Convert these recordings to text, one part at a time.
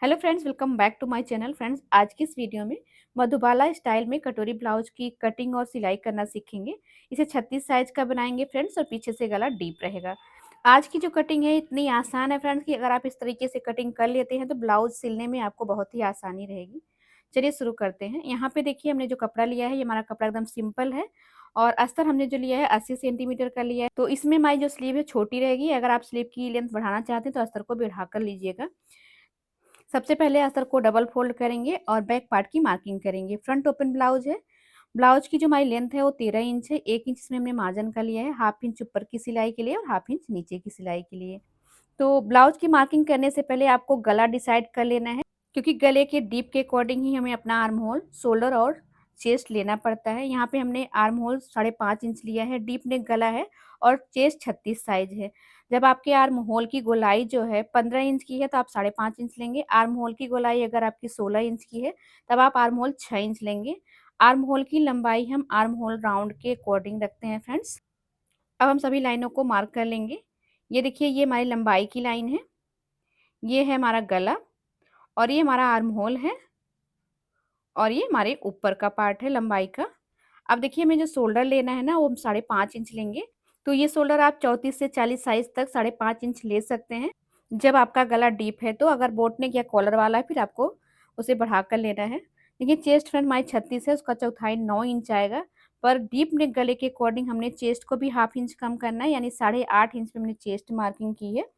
Hello friends, welcome back to my channel. Friends, आज की इस वीडियो में मधुबाला स्टाइल में कटोरी ब्लाउज की कटिंग और सिलाई करना सीखेंगे। इसे 36 साइज का बनाएंगे फ्रेंड्स, और पीछे से गला डीप रहेगा। आज की जो कटिंग है इतनी आसान है फ्रेंड्स कि अगर आप इस तरीके से कटिंग कर लेते हैं तो ब्लाउज सिलने में आपको बहुत ही आसानी रहेगी। चलिए शुरू करते हैं। यहाँ पे देखिए, हमने जो कपड़ा लिया है ये हमारा कपड़ा एकदम सिंपल है, और अस्तर हमने जो लिया है 80 सेंटीमीटर का लिया है। तो इसमें हमारी जो स्लीव है छोटी रहेगी। अगर आप स्लीव की लेंथ बढ़ाना चाहते हैं तो अस्तर को बढ़ा कर लीजिएगा। सबसे पहले अस्तर को डबल फोल्ड करेंगे और बैक पार्ट की मार्किंग करेंगे। फ्रंट ओपन ब्लाउज है। ब्लाउज की जो हमारी लेंथ है वो 13 इंच है। 1 इंच इसमें हमने मार्जिन का लिया है, हाफ इंच ऊपर की सिलाई के लिए और हाफ इंच नीचे की सिलाई के लिए। तो ब्लाउज की मार्किंग करने से पहले आपको गला डिसाइड कर लेना है, क्योंकि गले के डीप के अकॉर्डिंग ही हमें अपना आर्म होल, शोल्डर और चेस्ट लेना पड़ता है। यहाँ पे हमने आर्म होल 5.5 इंच लिया है, डीप नेक गला है और चेस्ट 36 साइज है। जब आपके आर्म होल की गोलाई जो है 15 इंच की है तो आप 5.5 इंच लेंगे। आर्म होल की गोलाई अगर आपकी 16 इंच की है तब आप आर्म होल 6 इंच लेंगे। आर्म होल की लंबाई हम आर्म होल राउंड के अकॉर्डिंग रखते हैं फ्रेंड्स। अब हम सभी लाइनों को मार्क कर लेंगे। ये देखिए, ये हमारी लंबाई की लाइन है, ये है हमारा गला, और ये हमारा आर्म होल है, और ये हमारे ऊपर का पार्ट है लंबाई का। अब देखिए, हमें जो शोल्डर लेना है ना वो हम 5.5 इंच लेंगे। तो ये शोल्डर आप 34 से 40 साइज तक 5.5 इंच ले सकते हैं। जब आपका गला डीप है तो अगर बोट नेक या कॉलर वाला है फिर आपको उसे बढ़ा कर लेना है। देखिए, चेस्ट फ्रंट हमारी 36 है, उसका चौथाई 9 इंच आएगा। पर डीप नेक गले के अकॉर्डिंग हमने चेस्ट को भी हाफ इंच कम करना है, यानी 8.5 इंच पे हमने चेस्ट मार्किंग की है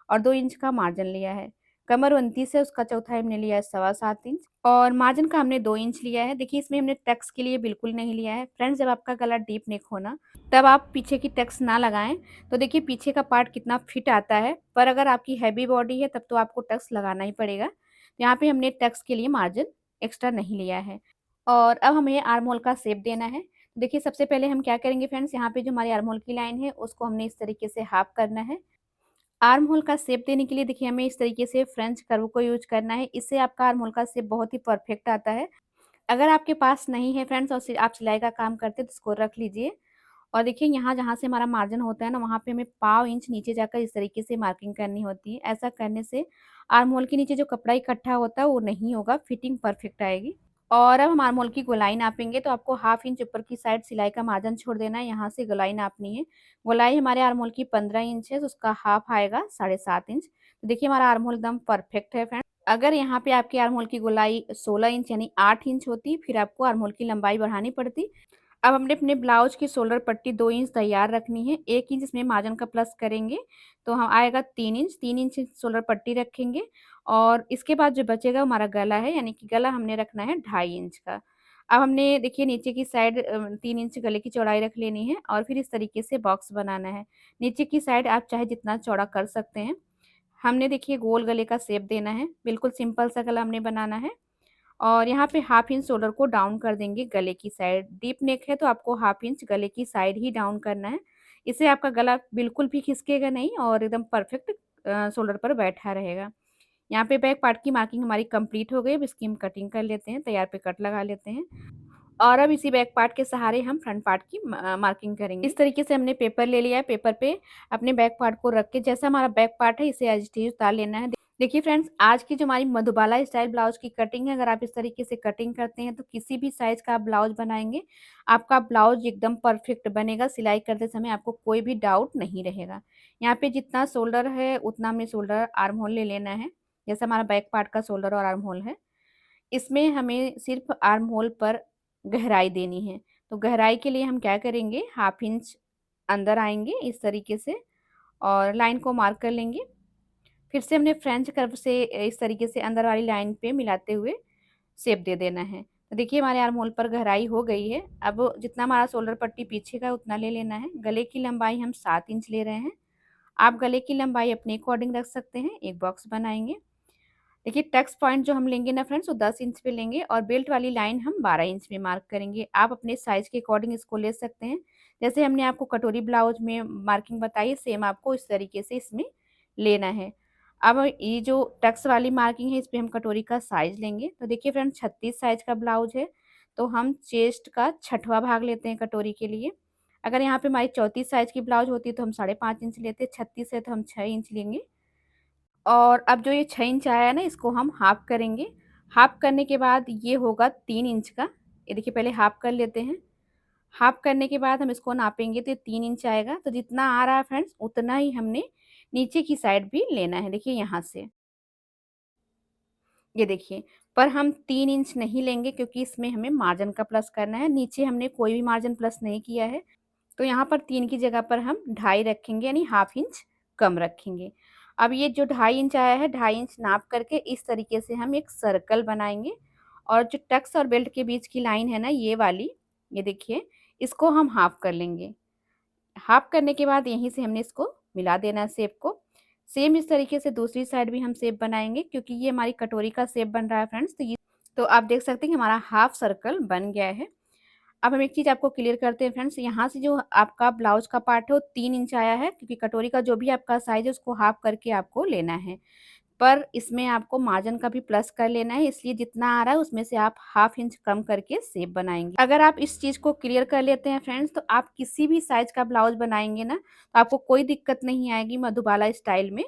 और 2 इंच का मार्जिन लिया है। कमर 29 है, उसका चौथाई हमने लिया है 7.25 इंच, और मार्जिन का हमने 2 इंच लिया है। देखिए, इसमें हमने टक्स के लिए बिल्कुल नहीं लिया है फ्रेंड्स। जब आपका गला डीप नेक हो ना तब आप पीछे की टक्स ना लगाएं। तो देखिए पीछे का पार्ट कितना फिट आता है, पर अगर आपकी हैवी बॉडी है तब तो आपको टक्स लगाना ही पड़ेगा। यहाँ पे हमने टक्स के लिए मार्जिन एक्स्ट्रा नहीं लिया है। और अब हमें आर्म होल का शेप देना है। देखिए, सबसे पहले हम क्या करेंगे फ्रेंड्स, यहाँ पे जो हमारी आर्म होल की लाइन है उसको हमने इस तरीके से हाफ करना है। आर्म होल का शेप देने के लिए देखिए हमें इस तरीके से फ्रेंच कर्व को यूज करना है। इससे आपका आर्म होल का शेप बहुत ही परफेक्ट आता है। अगर आपके पास नहीं है फ्रेंड्स और आप सिलाई का काम करते हैं तो इसको रख लीजिए। और देखिए, यहाँ जहाँ से हमारा मार्जिन होता है ना वहाँ पे हमें पाव इंच नीचे जाकर इस तरीके से मार्किंग करनी होती है। ऐसा करने से आर्म होल के नीचे जो कपड़ा इकट्ठा होता है वो नहीं होगा, फिटिंग परफेक्ट आएगी। और अब हम आर्म होल की गोलाई नापेंगे। तो आपको हाफ इंच ऊपर की साइड सिलाई का मार्जिन छोड़ देना है, यहाँ से गोलाई नापनी है। गोलाई हमारे आर्म होल की 15 इंच है, तो उसका हाफ आएगा 7.5 इंच। तो देखिए, हमारा आर्म होल एकदम परफेक्ट है फ्रेंड। अगर यहाँ पे आपके आर्म होल की गोलाई 16 इंच यानी 8 इंच होती फिर आपको आर्म होल की लंबाई बढ़ानी पड़ती। अब हमने अपने ब्लाउज की शोल्डर पट्टी 2 इंच तैयार रखनी है। 1 इंच इसमें मार्जिन का प्लस करेंगे तो हम आएगा 3 इंच। 3 इंच शोल्डर पट्टी रखेंगे, और इसके बाद जो बचेगा वो हमारा गला है, यानी कि गला हमने रखना है 2.5 इंच का। अब हमने देखिए नीचे की साइड 3 इंच गले की चौड़ाई रख लेनी है, और फिर इस तरीके से बॉक्स बनाना है। नीचे की साइड आप चाहे जितना चौड़ा कर सकते हैं। हमने देखिए गोल गले का शेप देना है, बिल्कुल सिंपल सा गला हमने बनाना है। और यहाँ पे हाफ इंच शोल्डर को डाउन कर देंगे गले की साइड। डीप नेक है तो आपको हाफ इंच गले की साइड ही डाउन करना है। इससे आपका गला बिल्कुल भी खिसकेगा नहीं और एकदम परफेक्ट शोल्डर पर बैठा रहेगा। यहाँ पे बैक पार्ट की मार्किंग हमारी कंप्लीट हो गई। अब इसकी हम कटिंग कर लेते हैं, तैयार पे कट लगा लेते हैं। और अब इसी बैक पार्ट के सहारे हम फ्रंट पार्ट की मार्किंग करेंगे। इस तरीके से हमने पेपर ले लिया है। पेपर पे अपने बैक पार्ट को रख के जैसा हमारा बैक पार्ट है इसे एज इट इज उतार लेना है। देखिए फ्रेंड्स, आज की जो हमारी मधुबाला स्टाइल ब्लाउज की कटिंग है, अगर आप इस तरीके से कटिंग करते हैं तो किसी भी साइज का आप ब्लाउज बनाएंगे, आपका ब्लाउज एकदम परफेक्ट बनेगा। सिलाई करते समय आपको कोई भी डाउट नहीं रहेगा। यहाँ पे जितना शोल्डर है उतना हमें शोल्डर आर्म होल ले लेना है, जैसा हमारा बैक पार्ट का शोल्डर और आर्म होल है। इसमें हमें सिर्फ आर्म होल पर गहराई देनी है। तो गहराई के लिए हम क्या करेंगे, हाफ इंच अंदर आएंगे इस तरीके से और लाइन को मार्क कर लेंगे। फिर से हमने फ्रेंच कर्व से इस तरीके से अंदर वाली लाइन पे मिलाते हुए शेप दे देना है। तो देखिए, हमारे आर्म होल पर गहराई हो गई है। अब जितना हमारा शोल्डर पट्टी पीछे का उतना ले लेना है। गले की लंबाई हम 7 इंच ले रहे हैं। आप गले की लंबाई अपने अकॉर्डिंग रख सकते हैं। एक बॉक्स बनाएंगे। देखिए, टक्स पॉइंट जो हम लेंगे ना फ्रेंड्स वो 10 इंच पे लेंगे, और बेल्ट वाली लाइन हम 12 इंच में मार्क करेंगे। आप अपने साइज के अकॉर्डिंग इसको ले सकते हैं। जैसे हमने आपको कटोरी ब्लाउज में मार्किंग बताई, सेम आपको इस तरीके से इसमें लेना है। अब ये जो टक्स वाली मार्किंग है इस पे हम कटोरी का साइज लेंगे। तो देखिए फ्रेंड्स, 36 साइज का ब्लाउज है, तो हम चेस्ट का 6वां भाग लेते हैं कटोरी के लिए। अगर यहाँ पे हमारी 34 साइज की ब्लाउज होती तो हम 5.5 इंच लेते, 36 है तो हम 6 इंच लेंगे। और अब जो ये 6 इंच आया है ना, इसको हम हाफ करेंगे। हाफ करने के बाद ये होगा 3 इंच का। ये देखिए, पहले हाफ कर लेते हैं। हाफ करने के बाद हम इसको नापेंगे तो ये 3 इंच आएगा। तो जितना आ रहा है फ्रेंड्स, उतना ही हमने नीचे की साइड भी लेना है। देखिए यहाँ से, ये देखिए, पर हम 3 इंच नहीं लेंगे क्योंकि इसमें हमें मार्जिन का प्लस करना है। नीचे हमने कोई भी मार्जिन प्लस नहीं किया है। तो यहाँ पर 3 की जगह पर हम 2.5 रखेंगे, यानी हाफ इंच कम रखेंगे। अब ये जो 2.5 इंच आया है, 2.5 इंच नाप करके इस तरीके से हम एक सर्कल बनाएँगे। और जो टक्स और बेल्ट के बीच की लाइन है ना, ये वाली, ये देखिए, इसको हम हाफ कर लेंगे। हाफ करने के बाद यहीं से हमने इसको मिला देना है शेप को। सेम इस तरीके से दूसरी साइड भी हम शेप बनाएँगे, क्योंकि ये हमारी कटोरी का शेप बन रहा है फ्रेंड्स। तो आप देख सकते हैं कि हमारा हाफ सर्कल बन गया है। अब हम एक चीज़ आपको क्लियर करते हैं फ्रेंड्स, यहाँ से जो आपका ब्लाउज़ का पार्ट है वो 3 इंच आया है, क्योंकि कटोरी का जो भी आपका साइज़ है उसको हाफ करके आपको लेना है। पर इसमें आपको मार्जिन का भी प्लस कर लेना है, इसलिए जितना आ रहा है उसमें से आप हाफ इंच कम करके शेप बनाएँगे। अगर आप इस चीज़ को क्लियर कर लेते हैं फ्रेंड्स, तो आप किसी भी साइज़ का ब्लाउज़ बनाएँगे ना, तो आपको कोई दिक्कत नहीं आएगी मधुबाला स्टाइल में।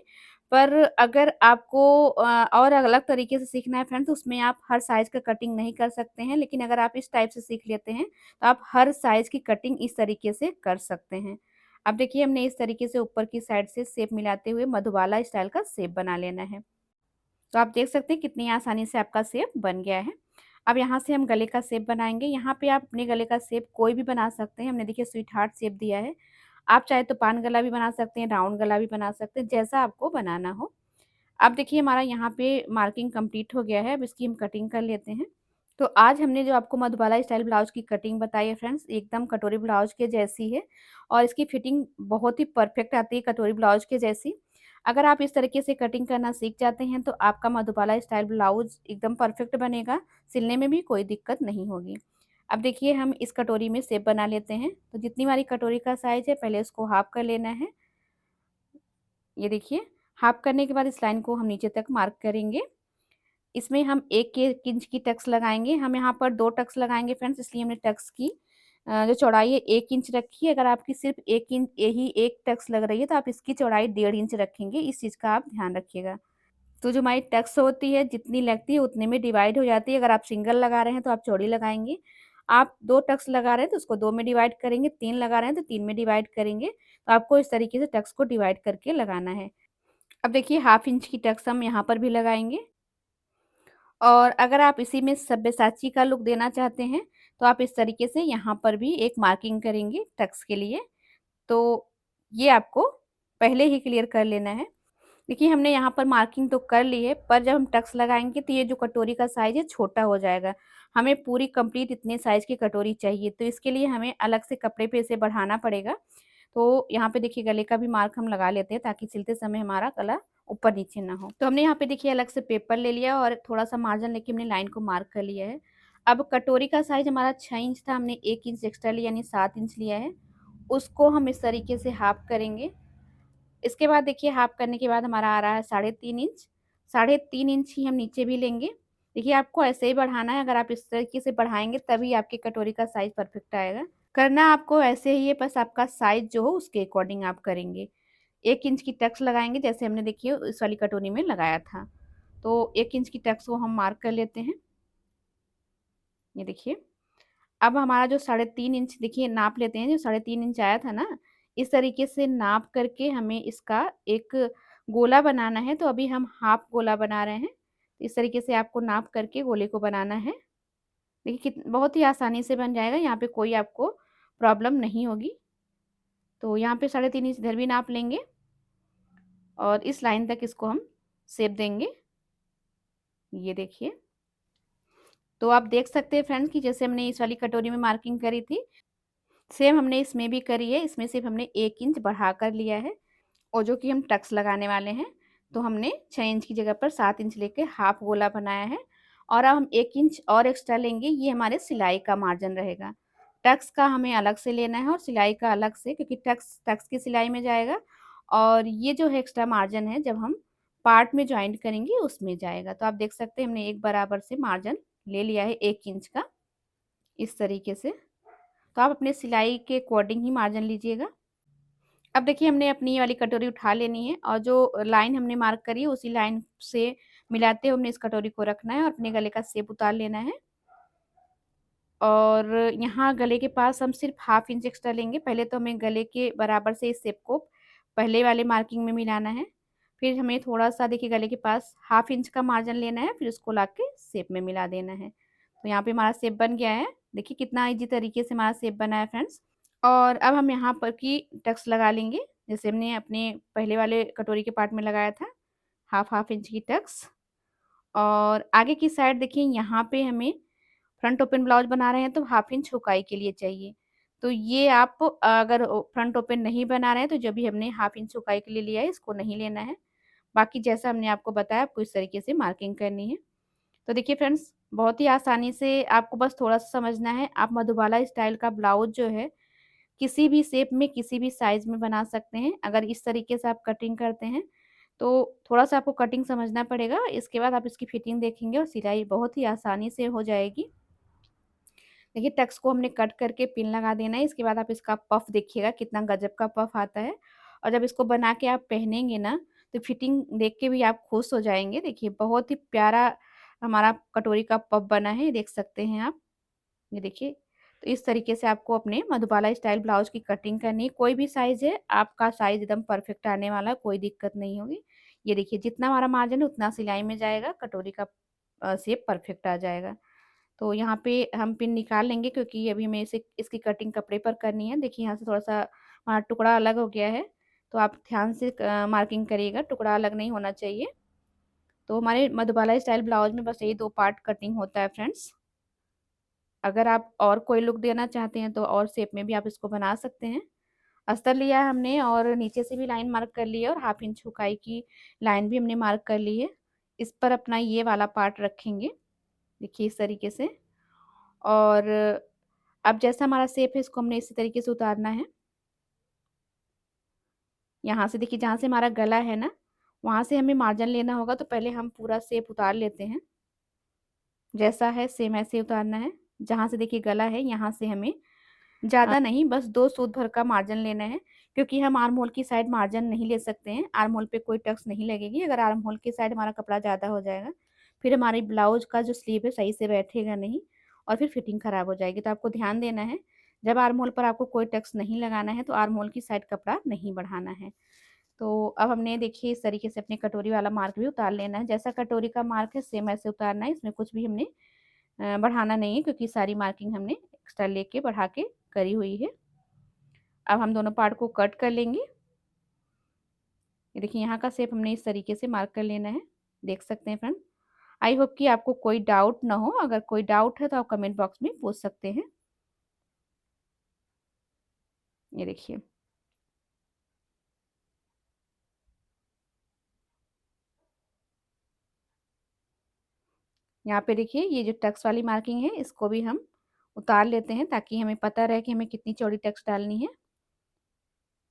पर अगर आपको और अलग तरीके से सीखना है फ्रेंड्स, तो उसमें आप हर साइज़ का कटिंग नहीं कर सकते हैं। लेकिन अगर आप इस टाइप से सीख लेते हैं, तो आप हर साइज़ की कटिंग इस तरीके से कर सकते हैं। अब देखिए, हमने इस तरीके से ऊपर की साइड से शेप मिलाते हुए मधुबाला स्टाइल का शेप बना लेना है। तो आप देख सकते हैं कितनी आसानी से आपका शेप बन गया है। अब यहाँ से हम गले का शेप बनाएँगे। यहाँ पे आप अपने गले का शेप कोई भी बना सकते हैं। हमने देखिए स्वीट हार्ट शेप दिया है। आप चाहे तो पान गला भी बना सकते हैं, राउंड गला भी बना सकते हैं, जैसा आपको बनाना हो। अब देखिए, हमारा यहाँ पे मार्किंग कंप्लीट हो गया है। अब इसकी हम कटिंग कर लेते हैं। तो आज हमने जो आपको मधुबाला स्टाइल ब्लाउज़ की कटिंग बताई है फ्रेंड्स, एकदम कटोरी ब्लाउज़ के जैसी है और इसकी फिटिंग बहुत ही परफेक्ट आती है कटोरी ब्लाउज़ के जैसी। अगर आप इस तरीके से कटिंग करना सीख जाते हैं, तो आपका मधुबाला स्टाइल ब्लाउज़ एकदम परफेक्ट बनेगा, सिलने में भी कोई दिक्कत नहीं होगी। अब देखिए, हम इस कटोरी में शेप बना लेते हैं। तो जितनी हमारी कटोरी का साइज़ है, पहले उसको हाफ कर लेना है। ये देखिए, हाफ करने के बाद इस लाइन को हम नीचे तक मार्क करेंगे। इसमें हम 1 इंच की टक्स लगाएँगे। हम यहाँ पर 2 टक्स लगाएँगे फ्रेंड्स, इसलिए हमने टक्स की जो चौड़ाई है 1 इंच रखी है। अगर आपकी सिर्फ़ 1 इंच यही 1 टक्स लग रही है, तो आप इसकी चौड़ाई 1.5 इंच रखेंगे। इस चीज़ का आप ध्यान रखिएगा। तो जो हमारी टक्स होती है, जितनी लगती है उतने में डिवाइड हो जाती है। अगर आप सिंगल लगा रहे हैं, तो आप चौड़ी लगाएँगे। आप 2 टक्स लगा रहे हैं, तो उसको 2 में डिवाइड करेंगे। 3 लगा रहे हैं, तो 3 में डिवाइड करेंगे। तो आपको इस तरीके से टक्स को डिवाइड करके लगाना है। अब देखिए, हाफ इंच की टक्स हम यहाँ पर भी लगाएँगे। और अगर आप इसी में सब्यसाची का लुक देना चाहते हैं, तो आप इस तरीके से यहाँ पर भी एक मार्किंग करेंगे टक्स के लिए। तो ये आपको पहले ही क्लियर कर लेना है। देखिए, हमने यहाँ पर मार्किंग तो कर ली है, पर जब हम टक्स लगाएँगे तो ये जो कटोरी का साइज़ है छोटा हो जाएगा। हमें पूरी कंप्लीट इतने साइज़ की कटोरी चाहिए, तो इसके लिए हमें अलग से कपड़े पे इसे बढ़ाना पड़ेगा। तो यहाँ पे देखिए, गले का भी मार्क हम लगा लेते हैं, ताकि सिलते समय हमारा गला ऊपर-नीचे ना हो। तो हमने यहाँ पे देखिए अलग से पेपर ले लिया और थोड़ा-सा मार्जिन लेके हमने लाइन को मार्क कर लिया है। अब कटोरी का साइज़ हमारा 6 इंच था, हमने 1 इंच एक्स्ट्रा लिया, यानी 7 इंच लिया है। उसको हम इस तरीके से हाफ करेंगे। इसके बाद देखिए, हाफ करने के बाद हमारा आ रहा है 3.5 इंच। 3.5 इंच ही हम नीचे भी लेंगे। देखिए, आपको ऐसे ही बढ़ाना है। अगर आप इस तरीके से बढ़ाएँगे, तभी आपकी कटोरी का साइज़ परफेक्ट आएगा। करना आपको ऐसे ही है, बस आपका साइज़ जो हो उसके अकॉर्डिंग आप करेंगे। 1 इंच की टक्स लगाएँगे, जैसे हमने देखिए इस वाली कटोरी में लगाया था। तो 1 इंच की टक्स को हम मार्क कर लेते हैं। ये देखिए, अब हमारा जो 3.5 इंच देखिए नाप लेते हैं, जो 3.5 इंच आया था ना, इस तरीके से नाप करके हमें इसका एक गोला बनाना है। तो अभी हम हाफ गोला बना रहे हैं। इस तरीके से आपको नाप करके गोले को बनाना है। देखिए, बहुत ही आसानी से बन जाएगा, यहाँ पे कोई आपको प्रॉब्लम नहीं होगी। तो यहाँ पे 3.5 इंच इधर भी नाप लेंगे और इस लाइन तक इसको हम शेप देंगे। ये देखिए, तो आप देख सकते हैं फ्रेंड्स कि जैसे हमने इस वाली कटोरी में मार्किंग करी थी, सेम हमने इसमें भी करी है। इसमें सिर्फ हमने 1 इंच बढ़ा कर लिया है और जो कि हम टक्स लगाने वाले हैं। तो हमने 6 इंच की जगह पर 7 इंच लेके हाफ गोला बनाया है और अब हम 1 इंच और एक्स्ट्रा लेंगे, ये हमारे सिलाई का मार्जिन रहेगा। टक्स का हमें अलग से लेना है और सिलाई का अलग से, क्योंकि टक्स टक्स की सिलाई में जाएगा और ये जो है एक्स्ट्रा मार्जिन है, जब हम पार्ट में जॉइंट करेंगे उसमें जाएगा। तो आप देख सकते हैं हमने एक बराबर से मार्जिन ले लिया है 1 इंच का, इस तरीके से। तो आप अपने सिलाई के अकॉर्डिंग ही मार्जिन लीजिएगा। अब देखिए हमने अपनी ये वाली कटोरी उठा लेनी है और जो लाइन हमने मार्क करी है उसी लाइन से मिलाते हुए हमने इस कटोरी को रखना है और अपने गले का शेप उतार लेना है। और यहाँ गले के पास हम सिर्फ हाफ इंच एक्स्ट्रा लेंगे। पहले तो हमें गले के बराबर से इस शेप को पहले वाले मार्किंग में मिलाना है। फिर हमें थोड़ा-सा देखिए गले के पास हाफ इंच का मार्जिन लेना है, फिर उसको लाके शेप में मिला देना है। तो यहाँ पे हमारा शेप बन गया है। देखिए कितना ईज़ी तरीके से हमारा शेप बना है फ्रेंड्स। और अब हम यहाँ पर की टक्स लगा लेंगे, जैसे हमने अपने पहले वाले कटोरी के पार्ट में लगाया था, हाफ-हाफ इंच की टक्स। और आगे की साइड देखिए यहाँ पे हमें फ्रंट ओपन ब्लाउज बना रहे हैं तो हाफ इंच हुकाई के लिए चाहिए। तो ये आप अगर फ्रंट ओपन नहीं बना रहे हैं तो जो भी हमने हाफ इंच हुकाई के लिए लिया है इसको नहीं लेना है। बाकी जैसा हमने आपको बताया आपको इस तरीके से मार्किंग करनी है। तो देखिए फ्रेंड्स बहुत ही आसानी से आपको बस थोड़ा-सा समझना है। आप मधुबाला स्टाइल का ब्लाउज जो है किसी भी शेप में, किसी भी साइज़ में बना सकते हैं। अगर इस तरीके से आप कटिंग करते हैं, तो थोड़ा-सा आपको कटिंग समझना पड़ेगा। इसके बाद आप इसकी फिटिंग देखेंगे और सिलाई बहुत ही आसानी से हो जाएगी। देखिए टक्स को हमने कट करके पिन लगा देना है। इसके बाद आप इसका पफ देखिएगा कितना गज़ब का पफ आता है। और जब इसको बना के आप पहनेंगे ना, तो फिटिंग देख के भी आप खुश हो जाएँगे। देखिए बहुत ही प्यारा हमारा कटोरी का पफ बना है, ये देख सकते हैं आप। ये देखिए, तो इस तरीके से आपको अपने मधुबाला स्टाइल ब्लाउज़ की कटिंग करनी है। कोई भी साइज़ है, आपका साइज़ एकदम परफेक्ट आने वाला है, कोई दिक्कत नहीं होगी। ये देखिए जितना हमारा मार्जिन है उतना सिलाई में जाएगा, कटोरी का शेप परफेक्ट आ जाएगा। तो यहाँ पे हम पिन निकाल लेंगे क्योंकि अभी हमें इसे इसकी कटिंग कपड़े पर करनी है। देखिए यहाँ से थोड़ा-सा हमारा टुकड़ा अलग हो गया है, तो आप ध्यान से मार्किंग करिएगा, टुकड़ा अलग नहीं होना चाहिए। तो हमारे मधुबाला स्टाइल ब्लाउज़ में बस यही 2 पार्ट कटिंग होता है फ्रेंड्स। अगर आप और कोई लुक देना चाहते हैं तो और शेप में भी आप इसको बना सकते हैं। अस्तर लिया है हमने और नीचे से भी लाइन मार्क कर ली है और हाफ इंच हुकाई की लाइन भी हमने मार्क कर ली है। इस पर अपना ये वाला पार्ट रखेंगे, देखिए इस तरीके से। और अब जैसा हमारा शेप है इसको हमने इसी तरीके से उतारना है। यहाँ से देखिए जहाँ से हमारा गला है ना, वहाँ से हमें मार्जिन लेना होगा तो पहले हम पूरा शेप उतार लेते हैं। जैसा है सेम ऐसे ही उतारना है। जहाँ से देखिए गला है यहाँ से हमें ज़्यादा नहीं बस 2 सूत भर का मार्जिन लेना है, क्योंकि हम आर्म होल की साइड मार्जिन नहीं ले सकते हैं। आर्म होल पे कोई टक्स नहीं लगेगी, अगर आर्म होल की साइड हमारा कपड़ा ज़्यादा हो जाएगा, फिर हमारी ब्लाउज़ का जो स्लीव है सही से बैठेगा नहीं और फिर फिटिंग खराब हो जाएगी। तो आपको ध्यान देना है, जब आर्म होल पर आपको कोई टक्स नहीं लगाना है, तो आर्म होल की साइड कपड़ा नहीं बढ़ाना है। तो अब हमने देखिए इस तरीके से अपनी कटोरी वाला मार्क भी उतार लेना है। जैसा कटोरी का मार्क है सेम ऐसे उतारना है, इसमें कुछ भी हमने बढ़ाना नहीं है क्योंकि सारी मार्किंग हमने एक्स्ट्रा लेके बढ़ा के करी हुई है। अब हम दोनों पार्ट को कट कर लेंगे। ये देखिए यहाँ का शेप हमने इस तरीके से मार्क कर लेना है, देख सकते हैं फ्रेंड। आई होप कि आपको कोई डाउट ना हो, अगर कोई डाउट है तो आप कमेंट बॉक्स में पूछ सकते हैं। ये देखिए। यहाँ पे देखिए ये जो टक्स वाली मार्किंग है इसको भी हम उतार लेते हैं ताकि हमें पता रहे कि हमें कितनी चौड़ी टक्स डालनी है।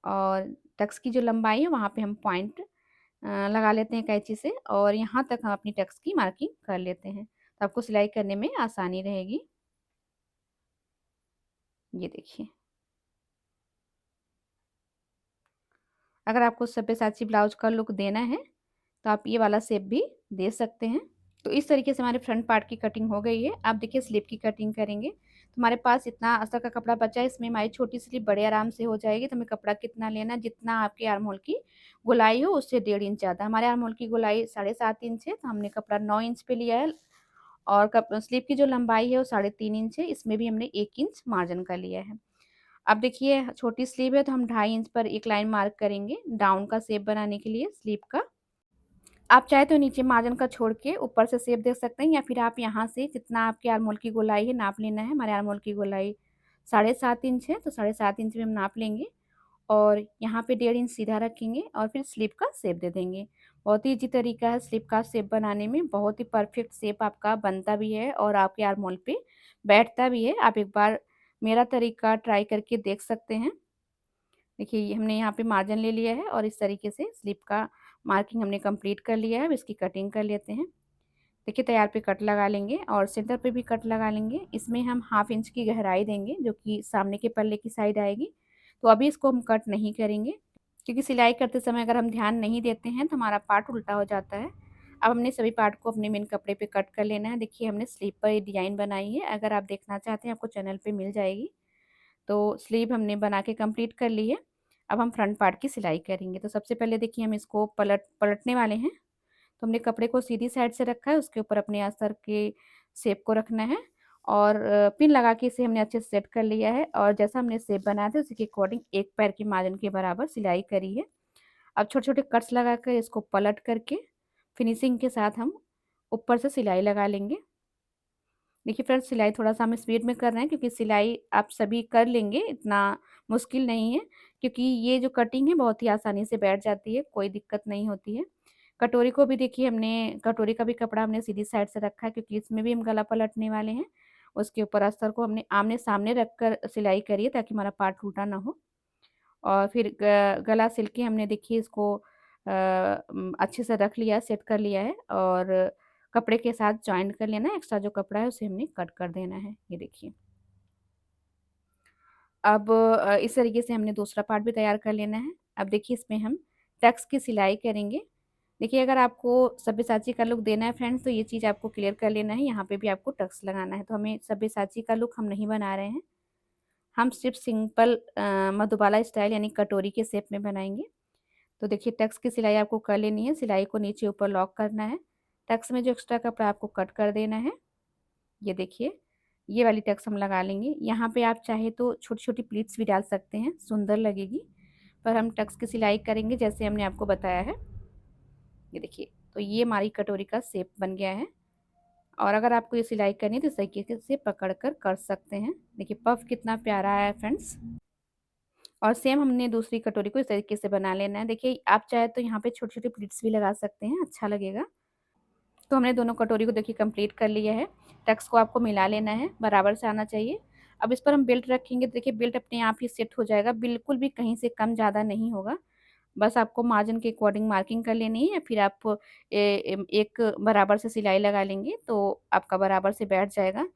और टक्स की जो लंबाई है वहाँ पे हम पॉइंट लगा लेते हैं कैंची से और यहाँ तक हम अपनी टक्स की मार्किंग कर लेते हैं। तो आपको सिलाई करने में आसानी रहेगी। ये देखिए। अगर आपको सब्यसाची ब्लाउज का लुक देना है, तो आप ये वाला शेप भी दे सकते हैं। तो इस तरीके से हमारे फ्रंट पार्ट की कटिंग हो गई है। अब देखिए स्लीव की कटिंग करेंगे। तो हमारे पास इतना अस्तर का कपड़ा बचा है, इसमें हमारी छोटी स्लीव बड़े आराम से हो जाएगी। तो हमें कपड़ा कितना लेना है, जितना आपके आर्म होल की गोलाई हो उससे 1.5 इंच ज़्यादा। हमारे आर्म होल की गोलाई 7.5 इंच है, तो हमने कपड़ा 9 इंच पे लिया है। और स्लीव की जो लंबाई है वो 3.5 इंच है, इसमें भी हमने 1 इंच मार्जिन का लिया है। अब देखिए छोटी स्लीव है तो हम 2.5 इंच पर एक लाइन मार्क करेंगे डाउन का शेप बनाने के लिए स्लीव का। आप चाहे तो नीचे मार्जिन का छोड़ के ऊपर से शेप दे सकते हैं या फिर आप यहाँ से जितना आपके आर्म होल की गोलाई है नाप लेना है। हमारे आर्म होल की गोलाई 7.5 इंच है, तो 7.5 इंच में हम नाप लेंगे और यहाँ पे 1.5 इंच सीधा रखेंगे और फिर स्लीव का शेप दे देंगे। बहुत ही ईज़ी तरीका है स्लीव का शेप बनाने में, बहुत ही परफेक्ट शेप आपका बनता भी है और आपके आर्म होल पे बैठता भी है। आप एक बार मेरा तरीका ट्राई करके देख सकते हैं। देखिए ये हमने यहाँ पे मार्जिन ले लिया है और इस तरीके से स्लीव का मार्किंग हमने कंप्लीट कर लिया है। अब इसकी कटिंग कर लेते हैं। देखिए तैयार पे कट लगा लेंगे और सेंटर पे भी कट लगा लेंगे। इसमें हम हाफ इंच की गहराई देंगे जो कि सामने के पल्ले की साइड आएगी। तो अभी इसको हम कट नहीं करेंगे। क्योंकि सिलाई करते समय अगर हम ध्यान नहीं देते हैं तो हमारा पार्ट उल्टा हो जाता है। अब हमने सभी पार्ट को अपने मेन कपड़े पे कट कर लेना है। देखिए हमने स्लीव पर ये डिज़ाइन बनाई है, अगर आप देखना चाहते हैं आपको चैनल पे मिल जाएगी। तो स्लीव हमने बना के कंप्लीट कर ली है। अब हम फ्रंट पार्ट की सिलाई करेंगे। तो सबसे पहले देखिए हम इसको पलटने वाले हैं। तो हमने कपड़े को सीधी साइड से रखा है, उसके ऊपर अपने अस्तर के शेप को रखना है और पिन लगा के इसे हमने अच्छे से सेट कर लिया है और जैसा हमने शेप बनाया था उसी के अकॉर्डिंग एक पैर के मार्जिन के बराबर सिलाई करी है। अब छोटे-छोटे कट्स लगाकर इसको पलट करके फिनिशिंग के साथ हम ऊपर से सिलाई लगा लेंगे। देखिए फ्रेंड्स सिलाई थोड़ा-सा हम स्पीड में कर रहे हैं क्योंकि सिलाई आप सभी कर लेंगे, इतना मुश्किल नहीं है क्योंकि ये जो कटिंग है बहुत ही आसानी से बैठ जाती है, कोई दिक्कत नहीं होती है। कटोरी को भी देखिए हमने कटोरी का भी कपड़ा हमने सीधी साइड से रखा है क्योंकि इसमें भी हम गला पलटने वाले हैं। उसके ऊपर अस्तर को हमने आमने-सामने रखकर सिलाई करी है ताकि हमारा पार्ट उल्टा ना हो। और फिर ग गला सिल के हमने देखिए इसको अच्छे से रख लिया, सेट कर लिया है और कपड़े के साथ जॉइंट कर लेना है, एक्स्ट्रा जो कपड़ा है उसे हमने कट कर देना है, ये देखिए। अब इस तरीके से हमने दूसरा पार्ट भी तैयार कर लेना है। अब देखिए इसमें हम टक्स की सिलाई करेंगे। देखिए अगर आपको सब्यसाची का लुक देना है फ्रेंड्स तो ये चीज़ आपको क्लियर कर लेना है, यहाँ पे भी आपको टक्स लगाना है। तो हमें सब्यसाची का लुक हम नहीं बना रहे हैं, हम सिर्फ़ सिंपल मधुबाला स्टाइल यानी कटोरी के शेप में बनाएँगे। तो देखिए टक्स की सिलाई आपको कर लेनी है, सिलाई को नीचे ऊपर लॉक करना है। टक्स में जो एक्स्ट्रा कपड़ा आपको कट कर देना है। ये देखिए, ये वाली टक्स हम लगा लेंगे। यहाँ पे आप चाहे तो छोटी-छोटी प्लीट्स भी डाल सकते हैं, सुंदर लगेगी। पर हम टक्स की सिलाई करेंगे जैसे हमने आपको बताया है। ये देखिए, तो ये हमारी कटोरी का शेप बन गया है और अगर आपको ये सिलाई करनी है तो इस तरीके से पकड़ कर कर सकते हैं। देखिए पफ कितना प्यारा आया है फ्रेंड्स। और सेम हमने दूसरी कटोरी को इस तरीके से बना लेना है। देखिए आप चाहे तो यहाँ पे छोटी-छोटी प्लीट्स भी लगा सकते हैं, अच्छा लगेगा। तो हमने दोनों कटोरी को देखिए कंप्लीट कर लिया है। टक्स को आपको मिला लेना है, बराबर से आना चाहिए। अब इस पर हम बेल्ट रखेंगे तो देखिए बेल्ट अपने आप ही सेट हो जाएगा, बिल्कुल भी कहीं से कम ज़्यादा नहीं होगा। बस आपको मार्जिन के अकॉर्डिंग मार्किंग कर लेनी है या फिर आप एक बराबर से सिलाई लगा लेंगे तो आपका बराबर से बैठ जाएगा।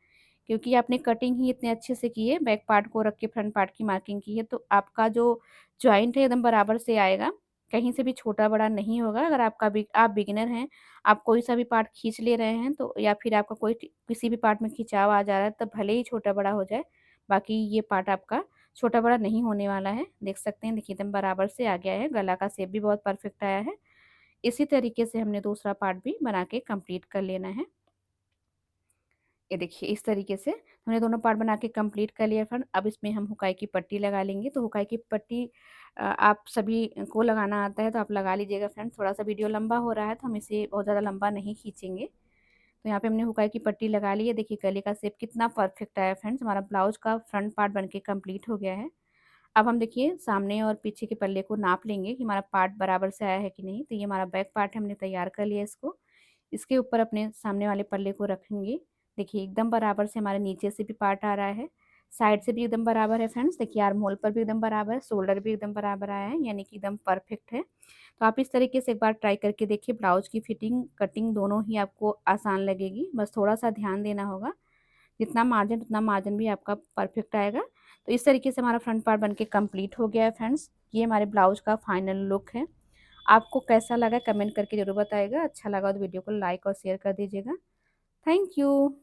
क्योंकि आपने कटिंग ही इतने अच्छे से की है, बैक पार्ट को रख के फ्रंट पार्ट की मार्किंग की है, तो आपका जो जॉइंट है एकदम बराबर से आएगा, कहीं से भी छोटा-बड़ा नहीं होगा। अगर आप बिगिनर हैं, आप कोई सा भी पार्ट खींच ले रहे हैं तो या फिर आपका कोई किसी भी पार्ट में खिंचाव आ जा रहा है, तब भले ही छोटा-बड़ा हो जाए, बाकी ये पार्ट आपका छोटा-बड़ा नहीं होने वाला है। देख सकते हैं देखिए एकदम बराबर से आ गया है, गला का शेप भी बहुत परफेक्ट आया है। इसी तरीके से हमने दूसरा पार्ट भी बना के कंप्लीट कर लेना है। ये देखिए इस तरीके से हमने दोनों पार्ट बना के कंप्लीट कर लिया फ्रेंड। अब इसमें हम हुकाई की पट्टी लगा लेंगे। तो हुकाई की पट्टी आप सभी को लगाना आता है तो आप लगा लीजिएगा फ्रेंड। थोड़ा-सा वीडियो लंबा हो रहा है तो हम इसे बहुत ज़्यादा लंबा नहीं खींचेंगे। तो यहाँ पे हमने हुकाई की पट्टी लगा ली है। देखिए गले का शेप कितना परफेक्ट आया है फ्रेंड्स। हमारा ब्लाउज का फ्रंट पार्ट बन के कंप्लीट हो गया है। अब हम देखिए सामने और पीछे के पल्ले को नाप लेंगे कि हमारा पार्ट बराबर से आया है कि नहीं। तो ये हमारा बैक पार्ट है, हमने तैयार कर लिया इसको। इसके ऊपर अपने सामने वाले पल्ले को रखेंगे। देखिए एकदम बराबर से हमारे नीचे से भी पार्ट आ रहा है, साइड से भी एकदम बराबर है फ्रेंड्स। देखिए आर्म होल पर भी एकदम बराबर है, शोल्डर भी एकदम बराबर आया है, यानी कि एकदम परफेक्ट है। तो आप इस तरीके से एक बार ट्राई करके देखिए, ब्लाउज की फिटिंग, कटिंग दोनों ही आपको आसान लगेगी। बस थोड़ा-सा ध्यान देना होगा। जितना मार्जिन उतना मार्जिन भी आपका परफेक्ट आएगा। तो इस तरीके से हमारा फ्रंट पार्ट बनके कंप्लीट हो गया है फ्रेंड्स। ये हमारे ब्लाउज का फाइनल लुक है। आपको कैसा लगा कमेंट करके ज़रूर बताइएगा। अच्छा लगा तो वीडियो को लाइक और शेयर कर दीजिएगा। Thank you.